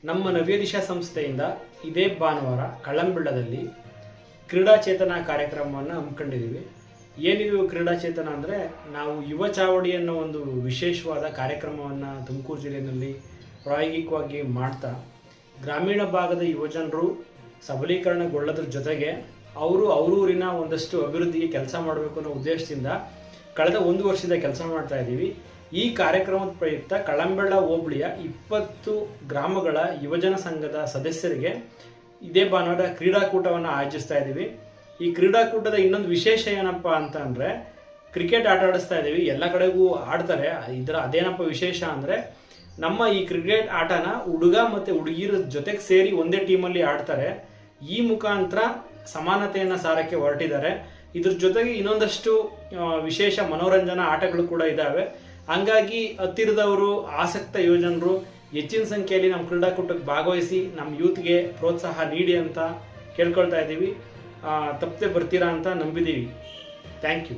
ನಮ್ಮ ನವ್ಯದಿಶಾ ಸಂಸ್ಥೆಯಿಂದ ಇದೇ ಭಾನುವಾರ ಕಳ್ಳಂಬೆಳ್ಳದಲ್ಲಿ ಕ್ರೀಡಾಚೇತನ ಕಾರ್ಯಕ್ರಮವನ್ನು ಹಮ್ಮಿಕೊಂಡಿದ್ದೀವಿ. ಏನಿದು ಕ್ರೀಡಾಚೇತನ ಅಂದರೆ, ನಾವು ಯುವ ಚಾವಡಿ ಅನ್ನೋ ಒಂದು ವಿಶೇಷವಾದ ಕಾರ್ಯಕ್ರಮವನ್ನು ತುಮಕೂರು ಜಿಲ್ಲೆಯಲ್ಲಿ ಪ್ರಾಯೋಗಿಕವಾಗಿ ಮಾಡ್ತಾ ಗ್ರಾಮೀಣ ಭಾಗದ ಯುವಜನರು ಸಬಲೀಕರಣಗೊಳ್ಳೋದ್ರ ಜೊತೆಗೆ ಅವರೂರಿನ ಒಂದಷ್ಟು ಅಭಿವೃದ್ಧಿಗೆ ಕೆಲಸ ಮಾಡಬೇಕು ಅನ್ನೋ ಉದ್ದೇಶದಿಂದ ಕಳೆದ 1 ವರ್ಷದಿಂದ ಕೆಲಸ ಮಾಡ್ತಾ ಇದ್ದೀವಿ. ಈ ಕಾರ್ಯಕ್ರಮದ ಪ್ರಯುಕ್ತ ಕಳ್ಳಂಬೆಳ್ಳ ಹೋಬಳಿಯ 20 ಗ್ರಾಮಗಳ ಯುವಜನ ಸಂಘದ ಸದಸ್ಯರಿಗೆ ಇದೇ ಭಾನುವಾರ ಕ್ರೀಡಾಕೂಟವನ್ನು ಆಯೋಜಿಸ್ತಾ ಇದ್ದೀವಿ. ಈ ಕ್ರೀಡಾಕೂಟದ ಇನ್ನೊಂದು ವಿಶೇಷ ಏನಪ್ಪ ಅಂತ ಅಂದರೆ, ಕ್ರಿಕೆಟ್ ಆಟ ಆಡಿಸ್ತಾ ಇದ್ದೀವಿ. ಎಲ್ಲ ಕಡೆಗೂ ಆಡ್ತಾರೆ. ಅದೇನಪ್ಪ ವಿಶೇಷ ಅಂದರೆ, ನಮ್ಮ ಈ ಕ್ರಿಕೆಟ್ ಆಟನ ಹುಡುಗ ಮತ್ತು ಹುಡುಗಿರ ಜೊತೆಗೆ ಸೇರಿ ಒಂದೇ ಟೀಮಲ್ಲಿ ಆಡ್ತಾರೆ. ಈ ಮುಖಾಂತರ ಸಮಾನತೆಯನ್ನು ಸಾರಕ್ಕೆ ಹೊರಟಿದ್ದಾರೆ. ಇದ್ರ ಜೊತೆಗೆ ಇನ್ನೊಂದಷ್ಟು ವಿಶೇಷ ಮನೋರಂಜನಾ ಆಟಗಳು ಕೂಡ ಇದ್ದಾವೆ. ಹಂಗಾಗಿ ಹತ್ತಿರದವರು, ಆಸಕ್ತ ಯುವಜನರು ಹೆಚ್ಚಿನ ಸಂಖ್ಯೆಯಲ್ಲಿ ನಮ್ಮ ಕ್ರೀಡಾಕೂಟಕ್ಕೆ ಭಾಗವಹಿಸಿ ನಮ್ಮ ಯೂತ್ಗೆ ಪ್ರೋತ್ಸಾಹ ನೀಡಿ ಅಂತ ಕೇಳ್ಕೊಳ್ತಾ ಇದ್ದೀವಿ. ತಪ್ಪದೆ ಬರ್ತೀರಾ ಅಂತ ನಂಬಿದ್ದೀವಿ. Thank you.